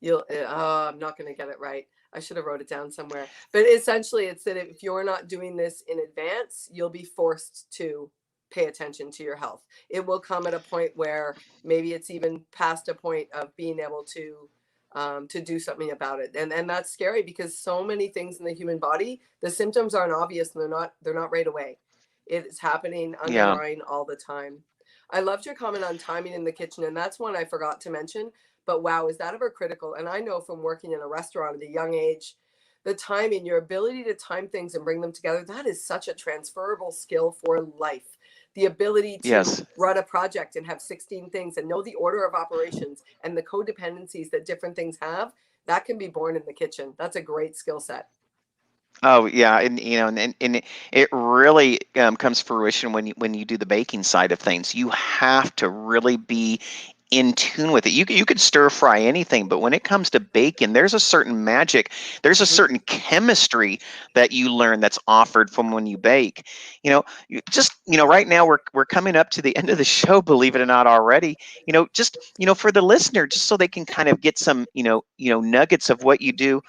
you'll, I'm not going to get it right. I should have wrote it down somewhere. But essentially, it's that if you're not doing this in advance, you'll be forced to pay attention to your health. It will come at a point where maybe it's even past a point of being able to do something about it. And that's scary, because so many things in the human body, the symptoms aren't obvious, and they're not right away. It is happening Yeah. underlying all the time. I loved your comment on timing in the kitchen, and that's one I forgot to mention. But wow, is that ever critical? And I know from working in a restaurant at a young age, the timing, your ability to time things and bring them together, that is such a transferable skill for life. The ability to Yes. run a project and have 16 things and know the order of operations and the codependencies that different things have, that can be born in the kitchen. That's a great skill set. Oh yeah, and it really comes to fruition when you do the baking side of things. You have to really be in tune with it. You could stir fry anything, but when it comes to bacon, there's a certain magic, there's a Mhm. certain chemistry that you learn that's offered from when you bake. Right now we're coming up to the end of the show, believe it or not already. Just for the listener, just so they can kind of get some nuggets of what you do.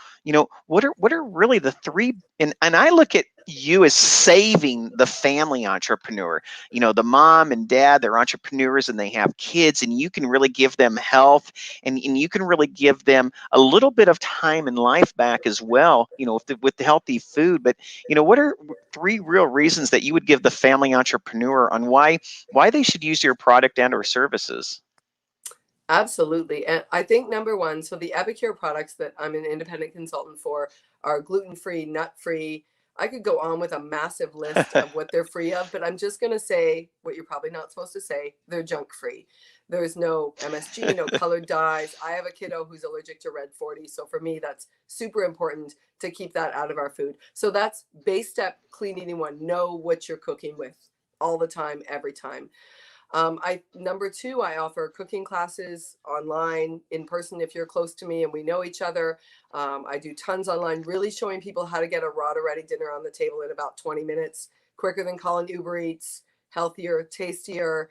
What are really the three, and I look at you as saving the family entrepreneur. The mom and dad, they're entrepreneurs and they have kids, and you can really give them health, and you can really give them a little bit of time and life back as well, with the healthy food. But what are three real reasons that you would give the family entrepreneur on why they should use your product and or services? Absolutely. And I think number one, so the Epicure products that I'm an independent consultant for are gluten-free, nut-free. I could go on with a massive list of what they're free of, but I'm just going to say what you're probably not supposed to say. They're junk-free. There's no MSG, no colored dyes. I have a kiddo who's allergic to red 40. So for me, that's super important to keep that out of our food. So that's base step, clean eating one. Know what you're cooking with all the time, every time. I number two, I offer cooking classes online, in person if you're close to me and we know each other. I do tons online, really showing people how to get a raw to ready dinner on the table in about 20 minutes, quicker than calling Uber Eats, healthier, tastier,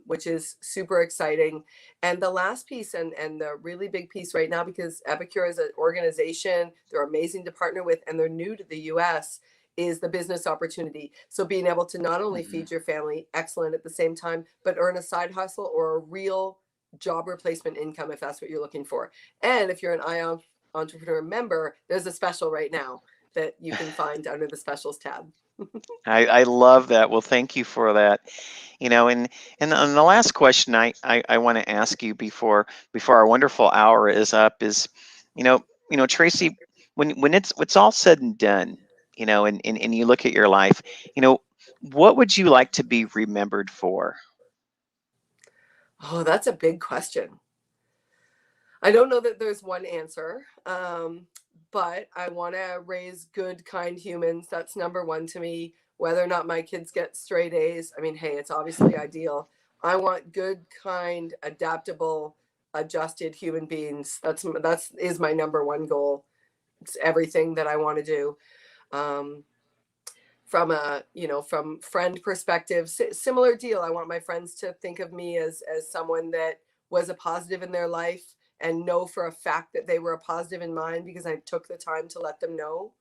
which is super exciting. And the last piece, and the really big piece right now, because Epicure is an organization, they're amazing to partner with, and they're new to the US, is the business opportunity. So being able to not only Mhm. feed your family, excellent, at the same time, but earn a side hustle or a real job replacement income if that's what you're looking for. And if you're an ION entrepreneur member, there's a special right now that you can find under the specials tab. I love that. Well, thank you for that. And the last question I want to ask you before our wonderful hour is up is, Tracy, when it's all said and done, and you look at your life, what would you like to be remembered for? Oh, that's a big question. I don't know that there's one answer, but I want to raise good, kind humans. That's number one to me. Whether or not my kids get straight A's, I mean, hey, it's obviously ideal. I want good, kind, adaptable, adjusted human beings. That's is my number one goal. It's everything that I want to do. From a, from friend perspective, similar deal. I want my friends to think of me as someone that was a positive in their life, and know for a fact that they were a positive in mine because I took the time to let them know.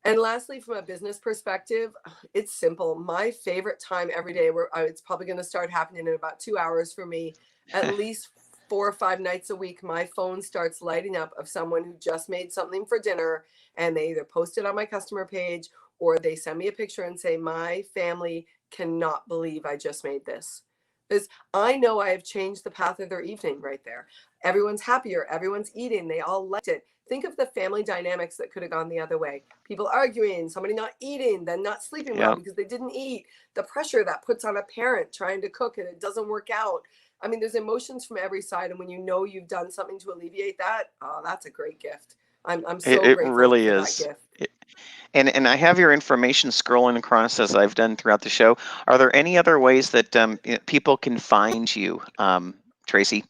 And lastly, from a business perspective, it's simple. My favorite time every day, it's probably going to start happening in about 2 hours for me, at least 4 or 5 nights a week, my phone starts lighting up of someone who just made something for dinner, and they either post it on my customer page or they send me a picture and say, my family cannot believe I just made this. Because I know I have changed the path of their evening right there. Everyone's happier. Everyone's eating. They all liked it. Think of the family dynamics that could have gone the other way. People arguing, somebody not eating, then not sleeping well because they didn't eat. The pressure that puts on a parent trying to cook and it doesn't work out. I mean, there's emotions from every side. And when you know you've done something to alleviate that, oh, that's a great gift. I'm so It grateful really for is. that gift. And I have your information scrolling across as I've done throughout the show. Are there any other ways that people can find you, Tracey?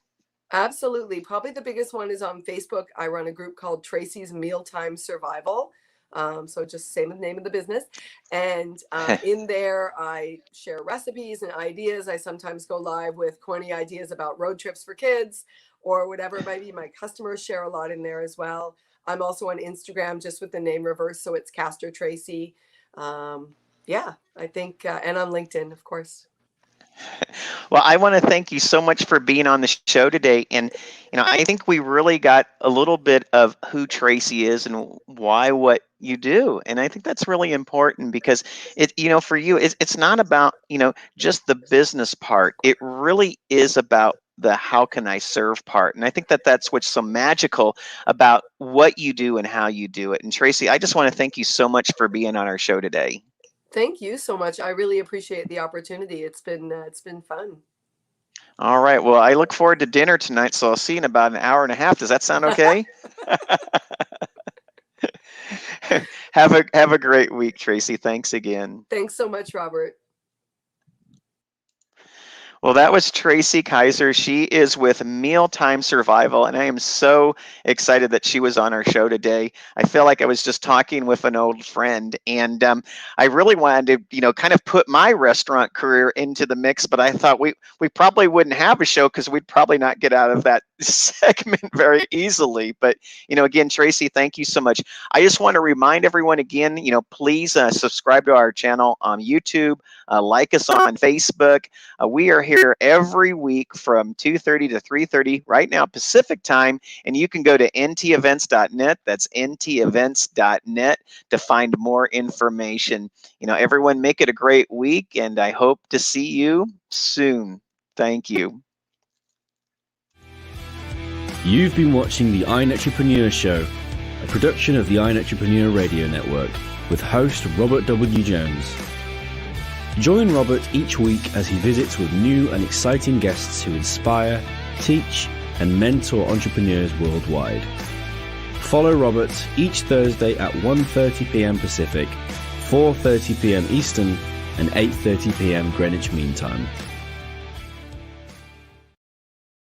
Absolutely. Probably the biggest one is on Facebook. I run a group called Tracey's Mealtime Survival. So just same as the name of the business. And in there, I share recipes and ideas. I sometimes go live with corny ideas about road trips for kids or whatever it might be. My customers share a lot in there as well. I'm also on Instagram just with the name reverse. So it's Kaster Tracey. Yeah, I think, and on LinkedIn, of course. Well, I want to thank you so much for being on the show today. And, I think we really got a little bit of who Tracey is and why what you do. And I think that's really important because for you, it's not about, just the business part. It really is about the how can I serve part. And I think that that's what's so magical about what you do and how you do it. And Tracey, I just want to thank you so much for being on our show today. Thank you so much. I really appreciate the opportunity. It's been fun. All right. Well, I look forward to dinner tonight, so I'll see you in about an hour and a half. Does that sound okay? Have a great week, Tracey. Thanks again. Thanks so much, Robert. Well, that was Tracey Kaster. She is with Mealtime Survival, and I am so excited that she was on our show today. I feel like I was just talking with an old friend, and I really wanted to, kind of put my restaurant career into the mix, but I thought we probably wouldn't have a show because we'd probably not get out of that segment very easily. But, again, Tracey, thank you so much. I just want to remind everyone again, please subscribe to our channel on YouTube, like us on Facebook. We are here every week from 2:30 to 3:30 right now Pacific time, and you can go to ntevents.net. That's ntevents.net to find more information. Everyone make it a great week, and I hope to see you soon. Thank you. You've been watching the iEntrepreneur Show, a production of the iEntrepreneur Radio Network with host Robert W. Jones. Join Robert each week as he visits with new and exciting guests who inspire, teach, and mentor entrepreneurs worldwide. Follow Robert each Thursday at 1:30 p.m. Pacific, 4:30 p.m. Eastern, and 8:30 p.m. Greenwich Mean Time.